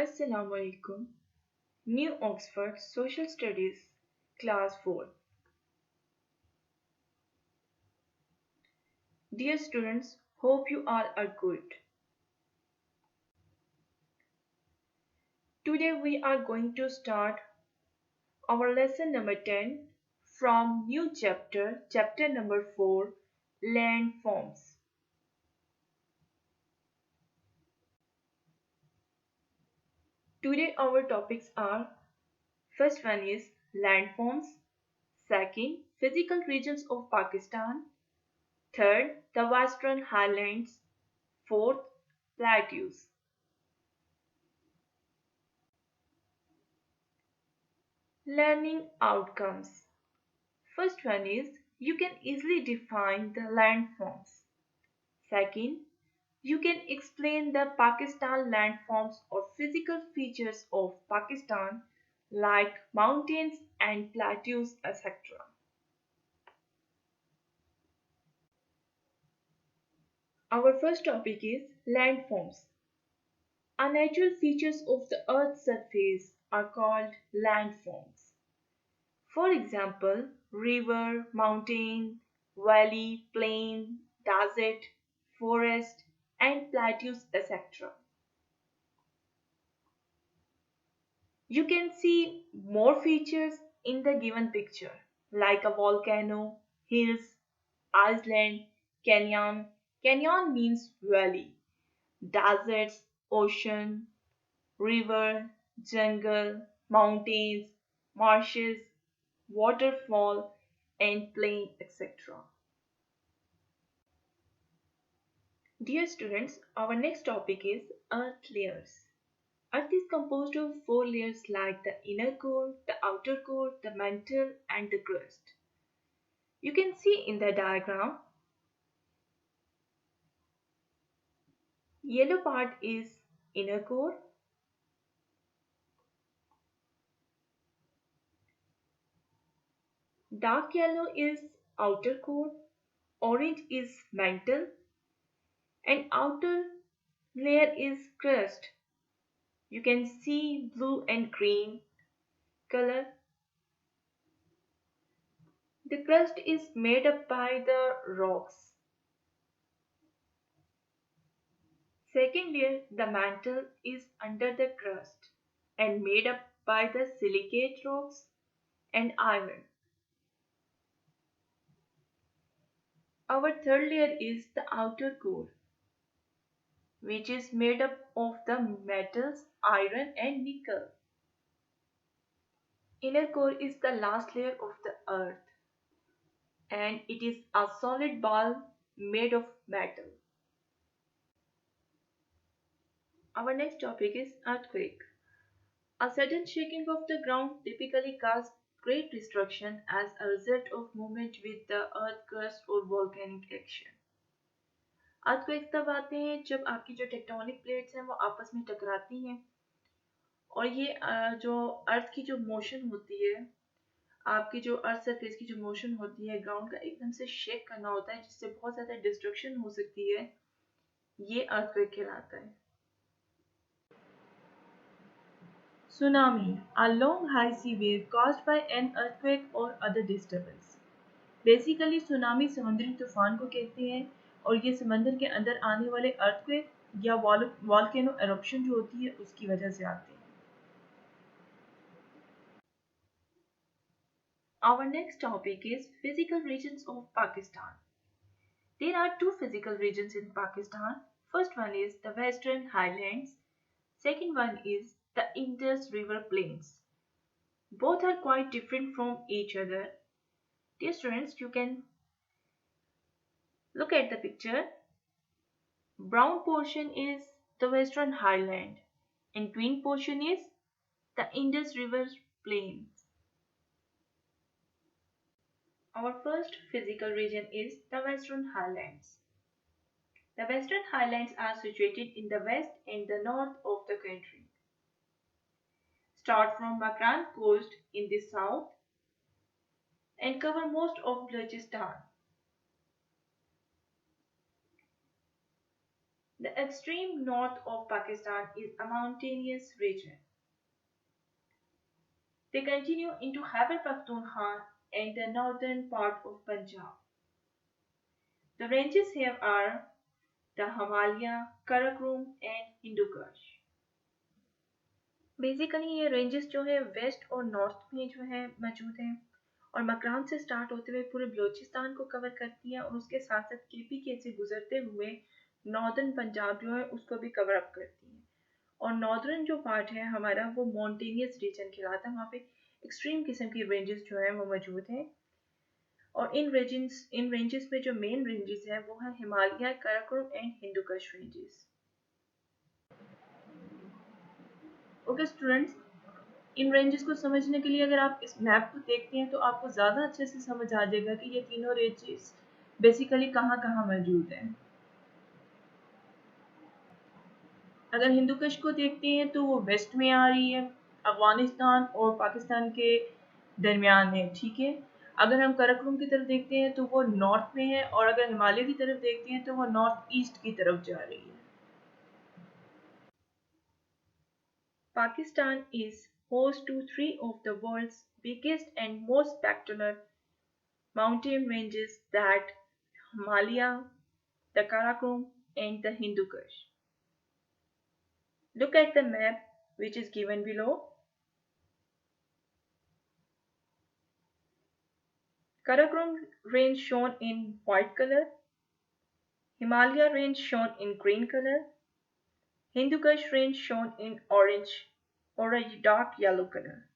Assalamu alaikum. New Oxford Social Studies, Class 4. Dear students, hope you all are good. Today we are going to start our lesson number 10 from new chapter number 4, Landforms. Today our topics are first one is landforms, second physical regions of Pakistan, third the Western Highlands, fourth plateaus. Learning outcomes. First one is you can easily define the landforms. Second, you can explain the Pakistan landforms or physical features of Pakistan like mountains and plateaus, etc. Our first topic is landforms. Unnatural features of the earth's surface are called landforms. For example, river, mountain, valley, plain, desert, forest, and plateaus, etc. You can see more features in the given picture, like a volcano, hills, island, canyon. Canyon means valley, deserts, ocean, river, jungle, mountains, marshes, waterfall, and plain, etc. Dear students, our next topic is earth layers. Earth is composed of four layers like the inner core, the outer core, the mantle, and the crust. You can see in the diagram, yellow part is inner core, dark yellow is outer core, orange is mantle, and outer layer is crust. You can see blue and green color. The crust is made up by the rocks. Second layer, the mantle, is under the crust and made up by the silicate rocks and iron. Our third layer is the outer core, which is made up of the metals iron and nickel. Inner core is the last layer of the earth and it is a solid ball made of metal. Our next topic is earthquake. A sudden shaking of the ground typically causes great destruction as a result of movement with the earth crust or volcanic action. Earthquakes तब आते हैं जब आपकी जो tectonic plates हैं वो आपस में टकराती हैं और ये जो अर्थ की जो मोशन होती है आपकी जो अर्थ सरफेस की जो मोशन होती है ग्राउंड का एकदम से शेक करना होता है जिससे बहुत ज़्यादा डिस्ट्रक्शन हो सकती है ये अर्थक्वेक कहलाता है Tsunami, a long high sea wave caused by an earthquake or other disturbance. Basically tsunami समुद्री तूफान को कहते हैं और ये समंदर के अंदर आने वाले अर्थक्वेक या वॉल्केनो एरप्शन जो होती है उसकी वजह से आते हैं Our next topic is physical regions of Pakistan. There are two physical regions in Pakistan. First one is the Western Highlands. Second one is the Indus River Plains. Both are quite different from each other. Dear students, you can look at the picture. Brown portion is the Western Highland and green portion is the Indus River Plains. Our first physical region is the Western Highlands. The Western Highlands are situated in the west and the north of the country. Start from Makran coast in the south and cover most of Balochistan. The extreme north of Pakistan is a mountainous region. They continue into Khyber Pakhtunkhwa and the northern part of Punjab. The ranges here are the Himalaya, Karakoram and Hindu Kush. Basically ये ranges जो है waste और north में जो है मौजूद हैं और मकरान से स्टार्ट होते हुए पूरे बलूचिस्तान को कवर करती हैं और उसके साथ साथ केपीके से गुजरते हुए नॉर्दर्न पंजाब जो है उसको भी कवर अप करती हैं और नॉर्दर्न जो पार्ट है हमारा वो माउंटेनियस रीजन कहलाता है वहाँ पे एक्सट्रीम किस्म की रेंजेस जो है वो मौजूद हैं और इन रेंजेस में जो मेन रेंजेस है वो है Himalaya Karakoram and Hindu Kush ranges okay students in ranges को समझने के लिए अगर आप इस मैप को देखते हैं तो आपको ज़्यादा अच्छे से समझ आ जाएगा कि ये तीनों रेंजेस बेसिकली कहाँ कहाँ मौजूद हैं अगर हिंदू कुश को देखते हैं तो वो वेस्ट में आ रही है अफगानिस्तान और पाकिस्तान के दरमियान है ठीक है अगर हम कराकोरम की तरफ देखते हैं तो वो नॉर्थ में है और अगर हिमालय की तरफ देखते हैं तो वो नॉर्थ ईस्ट की तरफ जा रही है Pakistan is host to three of the world's biggest and most spectacular mountain ranges that Himalaya, the Karakoram and the Hindu Kush. Look at the map which is given below. Karakoram range shown in white color, Himalaya range shown in green color, Hindu Kush range shown in orange or a dark yellow color.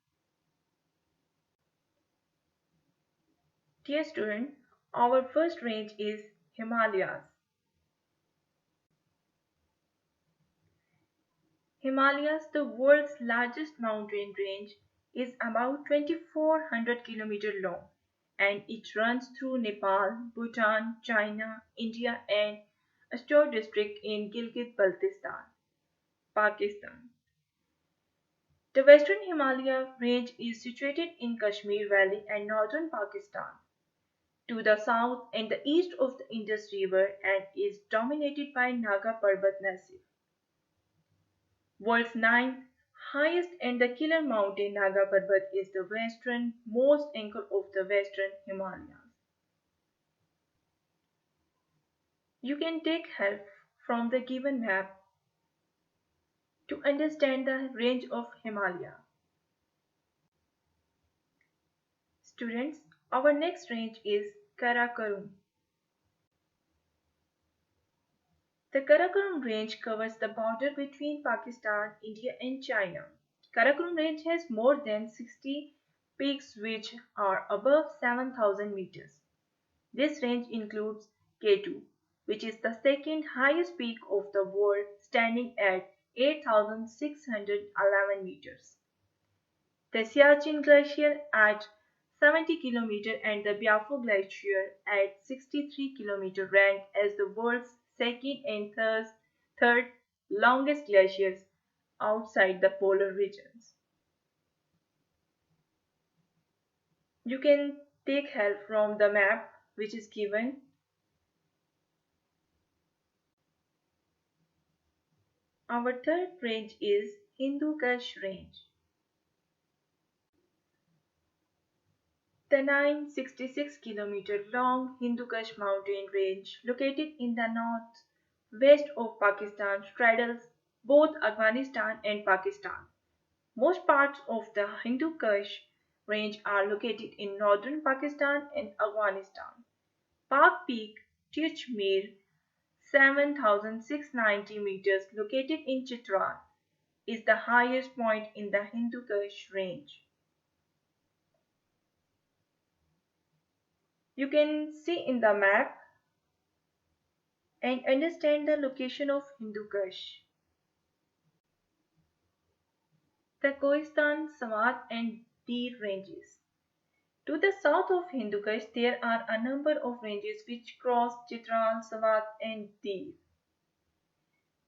Dear student, our first range is Himalayas. Himalayas, the world's largest mountain range, is about 2400 km long and it runs through Nepal, Bhutan, China, India and Astor district in Gilgit-Baltistan, Pakistan. The western Himalaya range is situated in Kashmir Valley and northern Pakistan to the south and the east of the Indus River and is dominated by Naga Parbat Massif. World's ninth highest and the killer mountain Naga Parbat is the westernmost anchor of the western Himalayas. You can take help from the given map to understand the range of Himalaya. Students, our next range is Karakoram. The Karakoram range covers the border between Pakistan, India and China. Karakoram range has more than 60 peaks which are above 7,000 meters. This range includes K2, which is the second highest peak of the world, standing at 8,611 meters. The Siachen Glacier at 70 km and the Biafo Glacier at 63 km rank as the world's second and third longest glaciers outside the polar regions. You can take help from the map which is given. Our third range is Hindu Kush range. The 966 km long Hindu Kush mountain range located in the northwest of Pakistan straddles both Afghanistan and Pakistan. Most parts of the Hindu Kush range are located in northern Pakistan and Afghanistan. Park Peak, Tichmir, 7,690 meters located in Chitral, is the highest point in the Hindu Kush range. You can see in the map and understand the location of Hindu Kush. The Kohistan, Swat and Dir ranges. To the south of Hindu Kush, there are a number of ranges which cross Chitral, Swat and Dir.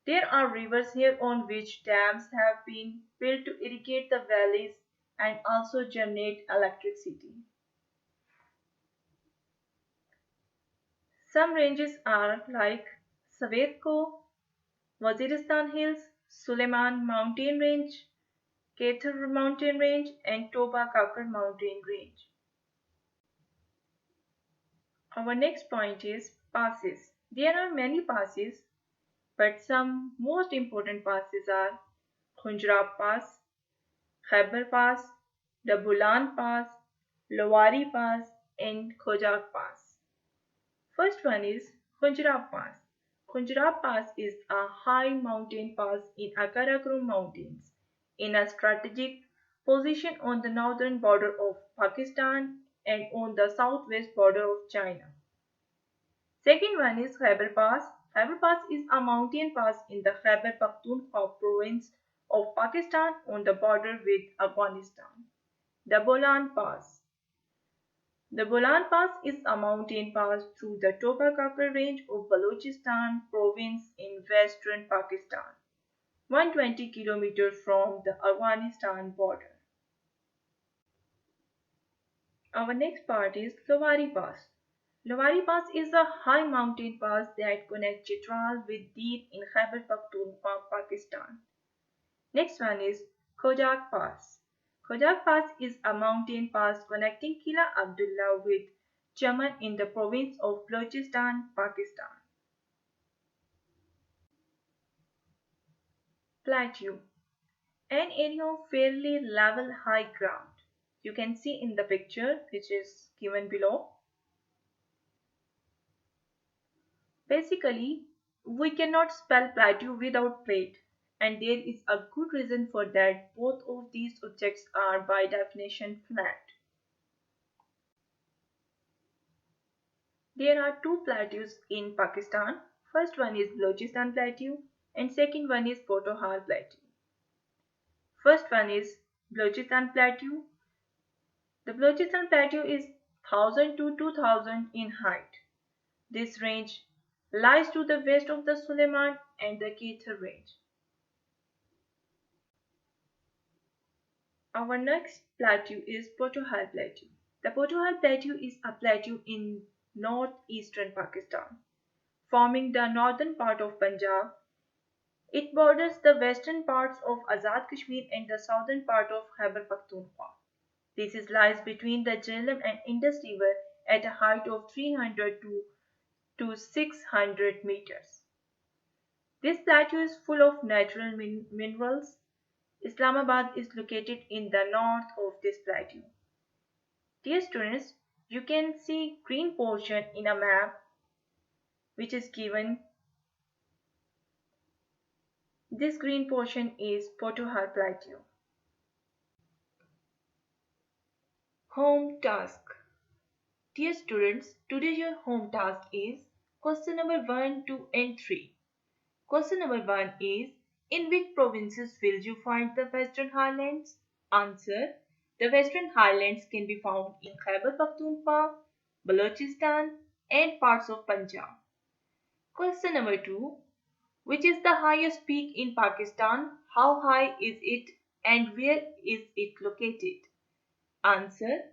There are rivers here on which dams have been built to irrigate the valleys and also generate electricity. Some ranges are like Savetko, Waziristan Hills, Suleiman Mountain Range, Kathar Mountain Range, and Toba Kakar Mountain Range. Our next point is passes. There are many passes, but some most important passes are Khunjrab Pass, Khyber Pass, the Bulan Pass, Lowari Pass, and Khojak Pass. First one is Khunjrab Pass. Khunjrab Pass is a high mountain pass in Karakoram Mountains, in a strategic position on the northern border of Pakistan and on the southwest border of China. Second one is Khyber Pass. Khyber Pass is a mountain pass in the Khyber Pakhtunkhwa province of Pakistan on the border with Afghanistan. The Bolan Pass. The Bolan Pass is a mountain pass through the Toba Kakar range of Balochistan province in western Pakistan, 120 km from the Afghanistan border. Our next part is Lowari Pass. Lowari Pass is a high mountain pass that connects Chitral with Dir in Khyber Pakhtunkhwa, Pakistan. Next one is Khojak Pass. Khojak Pass is a mountain pass connecting Kila Abdullah with Chaman in the province of Balochistan, Pakistan. Plateau. An area of fairly level high ground. You can see in the picture which is given below. Basically, we cannot spell plateau without plate, and there is a good reason for that. Both of these objects are by definition flat. There are two plateaus in Pakistan. First one is Balochistan Plateau and second one is Potohar Plateau. First one is Balochistan Plateau. The Balochistan Plateau is 1000 to 2000 in height. This range lies to the west of the Suleiman and the Kathar range. Our next plateau is Potohar Plateau. The Potohar Plateau is a plateau in northeastern Pakistan, forming the northern part of Punjab. It borders the western parts of Azad Kashmir and the southern part of Khyber Pakhtunkhwa. This lies between the Jhelum and Indus River at a height of 300 to 600 meters. This plateau is full of natural minerals. Islamabad is located in the north of this plateau. Dear students, you can see green portion in a map which is given. This green portion is Potohar Plateau. Home task. Dear students, today your home task is question number 1, 2 and 3. Question number 1 is, in which provinces will you find the Western Highlands? Answer. The Western Highlands can be found in Khyber Pakhtunkhwa, Balochistan and parts of Punjab. Question number 2. Which is the highest peak in Pakistan? How high is it and where is it located? Answer.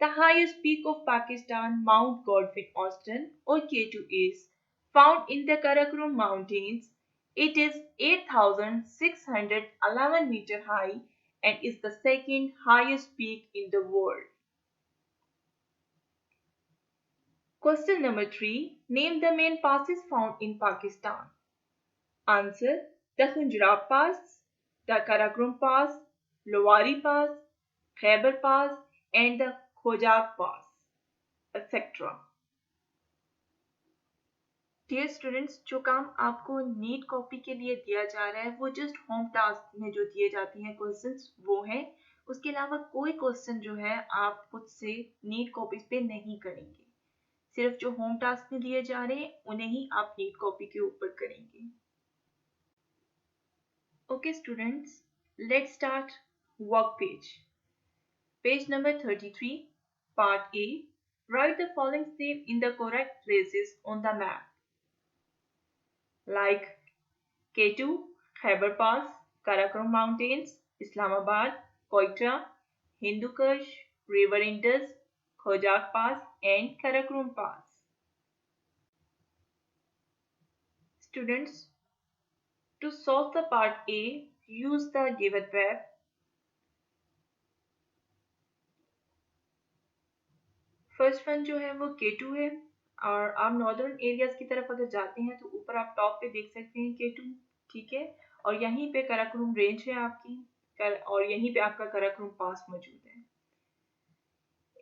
The highest peak of Pakistan, Mount Godwin Austen or K2, is found in the Karakoram Mountains. It is 8,611 meter high and is the second highest peak in the world. Question number 3. Name the main passes found in Pakistan. Answer. The Khunjrab Pass, the Karakoram Pass, Lowari Pass, Khyber Pass and the Khojak Pass, etc. Dear students, जो काम आपको NEET copy के लिए दिया जा रहा है वो जस्ट होम टास्क में जो दिए जाते हैं क्वेश्चंस वो हैं. उसके अलावा कोई क्वेश्चन जो है आप खुद से नीट कॉपी पे नहीं करेंगे. सिर्फ जो होम टास्क में दिए जा रहे हैं उन्हें ही आप नीट कॉपी के ऊपर करेंगे. Okay students, let's start work page. Page number 33, Part A. Write the following name in the correct places on the map. Like K2, Khyber Pass, Karakoram Mountains, Islamabad, Quetta, Hindu Kush, River Indus, Khojak Pass and Karakoram Pass. Students, To solve the part A, use the given map. First one जो है वो K2 है, और आप northern areas की तरफ अगर जाते हैं तो ऊपर आप टॉप पे देख सकते हैं K2, ठीक है। और यहीं पे कराकोरम रेंज है आपकी, और यहीं पे आपका कराकोरम पास मौजूद है।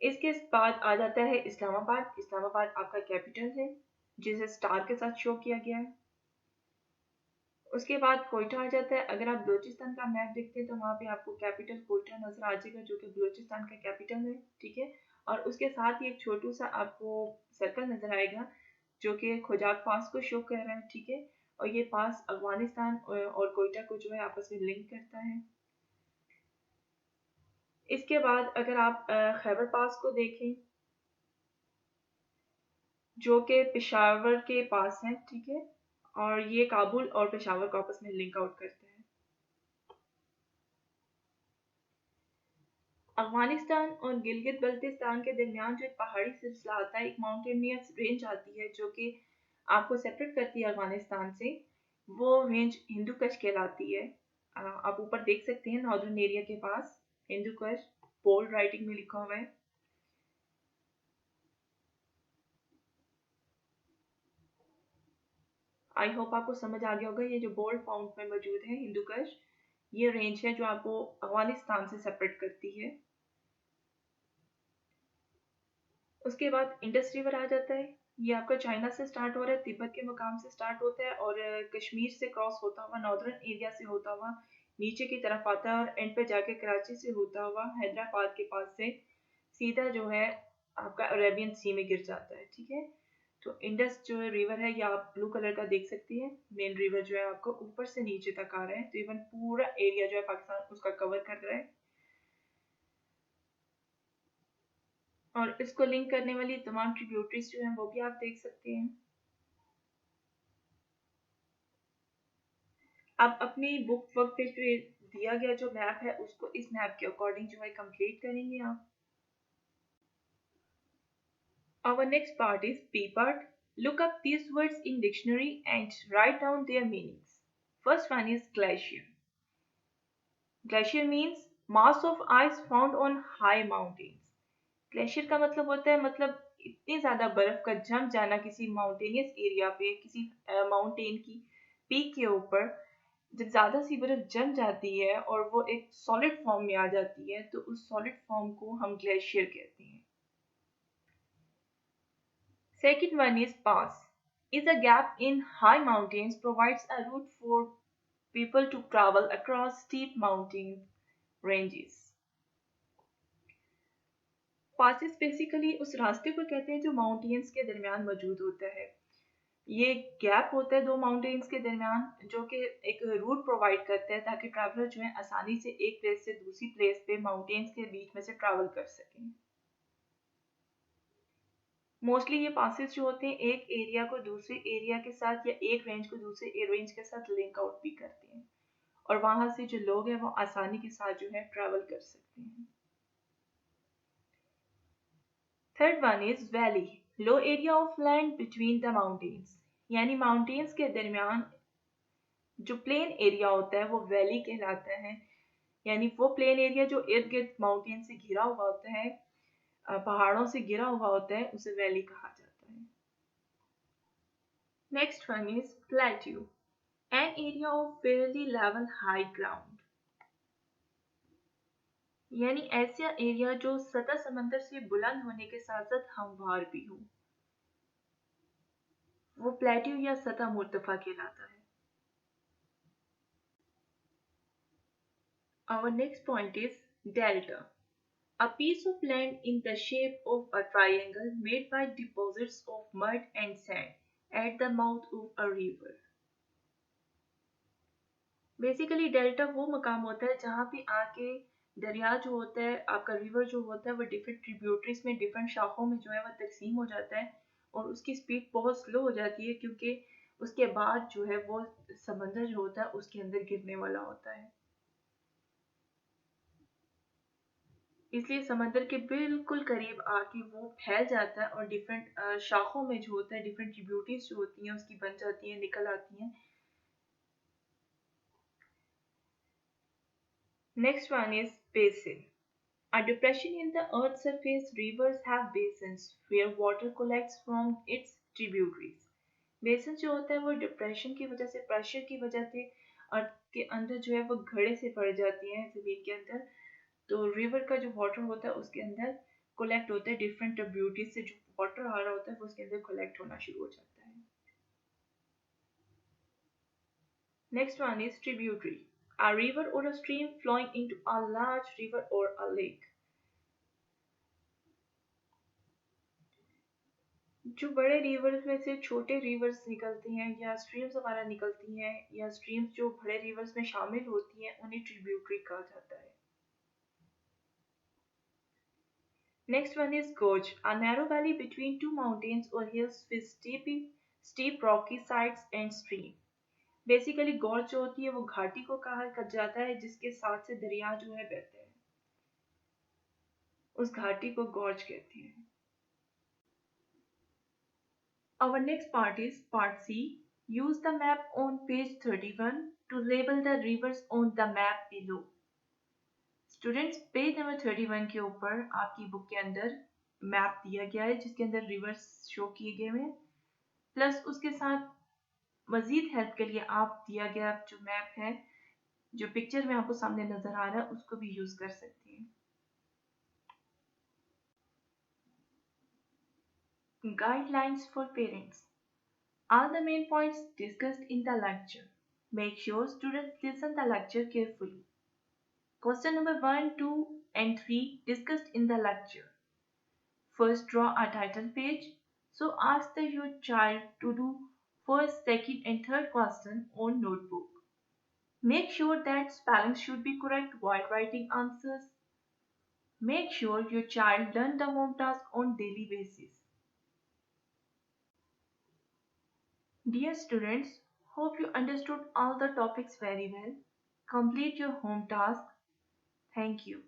इसके बाद आ जाता है इस्लामाबाद। इस्लामाबाद आपका कैपिटल है, जिसे स्टार के साथ शो किया गया है। उसके बाद कोयटा आ जाता है। अगर आप बलूचिस्तान का मैप देखते हैं तो वहाँ पे आपको कैपिटल कोयटा नजर आ जाएगा, जो कि बलूचिस्तान का कैपिटल है, ठीक है। और उसके साथ ही एक छोटू सा आपको सर्कल नजर आएगा, जो कि खोजाक पास को शो कर रहा है, ठीक है। और ये पास अफगानिस्तान और कोयटा को जो है आपस में लिंक करता है। इसके बाद अगर आप खैबर पास को देखें, जो कि पेशावर के पास है, ठीक है। और ये काबुल और पेशावर को आपस में लिंक आउट करते हैं। अफगानिस्तान और गिलगित बल्तिस्तान के दरमियान जो एक पहाड़ी सिलसिला आता है, एक माउंटेनियस रेंज आती है जो कि आपको सेपरेट करती है अफगानिस्तान से, वो रेंज हिंदू कश कहलाती है। आप ऊपर देख सकते हैं नॉर्दर्न एरिया के पास हिंदू कश बोल्ड राइटिंग में लिखा हुआ है। आई होप आपको समझ आ गया होगा, ये जो बोल्ड फाउंट में मौजूद है हिंदू कश, ये रेंज है जो आपको अफगानिस्तान से सेपरेट करती है। उसके बाद इंडस रिवर आ जाता है। ये आपका चाइना से स्टार्ट हो रहा है, तिब्बत के मकाम से स्टार्ट होता है और कश्मीर से क्रॉस होता हुआ नॉर्दर्न एरिया से होता हुआ नीचे की तरफ आता है, और एंड पे जाके कराची से होता हुआ हैदराबाद के पास से सीधा जो है आपका अरेबियन सी में गिर जाता है, ठीक है। तो इंडस जो है रिवर है, ये आप ब्लू कलर का देख सकती हैं। मेन रिवर जो है आपको ऊपर से नीचे तक आ रहा है, तो इवन पूरा एरिया जो है पाकिस्तान उसका कवर कर रहा है। और इसको लिंक करने वाली तमाम ट्रिब्यूटरीज जो हैं वो भी आप देख सकते हैं। आप अपनी बुक वर्क पेज पे दिया गया जो मैप है उसको इस मैप के अकॉर्डिंग जो है कंप्लीट करेंगे आप। Our next part is B part. Look up these words in dictionary and write down their meanings. First one is glacier. Glacier means mass of ice found on high mountains. Glacier का मतलब होता है, मतलब इतनी ज्यादा बर्फ का जम जाना किसी माउंटेनियस एरिया पे, किसी माउंटेन की पीक के ऊपर जब ज्यादा सी बर्फ जम जाती है और वो एक सॉलिड फॉर्म में आ जाती है, तो उस सॉलिड फॉर्म को हम ग्लेशियर कहते हैं। Second one is pass. Is a gap in high mountains provides a route for people to travel across steep mountain ranges. Passes basically उस रास्ते को कहते हैं जो माउंटेन्स के दरमियान मौजूद होता है। ये गैप होता है दो माउंटेन्स के दरमियान, जो कि एक रूट प्रोवाइड करता है ताकि ट्रैवलर जो है आसानी से एक प्लेस से दूसरी प्लेस पे माउंटेन्स के बीच में से ट्रैवल कर सकें। मोस्टली ये पासेस जो होते हैं एक एरिया को दूसरे एरिया के साथ या एक रेंज को दूसरे रेंज के साथ लिंक आउट भी करते हैं, और वहां से जो लोग हैं वो आसानी के साथ जो है ट्रैवल कर सकते हैं। Third one is valley, low area of land between the mountains, यानी माउंटेन्स के दरमियान जो प्लेन एरिया होता है वो वैली कहलाता है। यानी वो प्लेन एरिया जो इर्द गिर्द माउंटेन से घिरा हुआ होता है, पहाड़ों से घिरा हुआ होता है, उसे वैली कहा जाता है। Next one is plateau, an area of fairly level high ground, यानी ऐसा एरिया जो सतह समंदर से बुलंद होने के साथ साथ हमवार भी हो, वो प्लेट्यू या सतह मुर्तफा कहलाता है। Our next point is delta, a piece of land in the shape of a triangle made by deposits of mud and sand at the mouth of a river. Basically delta वो मकाम होता है जहाँ पे आके दरिया जो होता है, आपका रिवर जो होता है, वो डिफरेंट ट्रिब्यूटरीज में डिफरेंट शाखों में जो है वो तकसीम हो जाता है, और उसकी स्पीड बहुत स्लो हो जाती है क्योंकि उसके बाद जो है वो समंदर जो होता है उसके अंदर गिरने वाला होता है। इसलिए समंदर के बिल्कुल करीब आके वो फैल जाता है और डिफरेंट शाखों में जो होता है डिफरेंट ट्रिब्यूटरीज जो होती हैं उसकी बन जाती हैं, निकल आती हैं। Next one is basin. A depression in the earth's surface, rivers have basins where water collects from its tributaries. बेसन जो होता है वो डिप्रेशन की वजह से प्रेशर की वजह से अर्थ के अंदर जो है वो घड़े से पड़ जाती हैं जमीन के अंदर। तो रिवर का जो वाटर होता है उसके अंदर कलेक्ट होता है डिफरेंट ट्रिब्यूटरीज से जो वाटर आ रहा होता है वो उसके अंदर कलेक्ट होना शुरू हो जाता है। Next one is tributary, a river or a stream flowing into a large river or a lake। जो बड़े रिवर्स में से छोटे रिवर्स निकलते हैं या स्ट्रीम्स हमारा निकलती हैं या स्ट्रीम्स जो बड़े रिवर्स में शामिल होती हैं उन्हें ट्रिब्यूटरी कहा जाता है। Next one is gorge, a narrow valley between two mountains or hills with steep rocky sides and stream। Basically gorge जो होती है वो घाटी को कहा जाता है जिसके साथ से दरिया जो है बहते हैं, उस घाटी को गॉर्ज कहते हैं। Our next part is part C. Use the map on page 31 to label the rivers on the map below। Students page number 31 के ऊपर आपकी बुक के अंदर मैप दिया गया है जिसके अंदर रिवर्स शो किए गए हैं, प्लस उसके साथ मजीद हेल्प के लिए आप दिया गया जो मैप है जो पिक्चर में आपको सामने नजर आ रहा है उसको भी यूज कर सकते हैं। Guidelines for parents. All the main points discussed in the lecture. Make sure students listen the lecture carefully. Question number 1, 2 and 3 discussed in the lecture. First, draw a title page. So ask your child to do first, second and third question on notebook. Make sure that spelling should be correct while writing answers. Make sure your child learn the home task on daily basis. Dear students, hope you understood all the topics very well. Complete your home task. Thank you.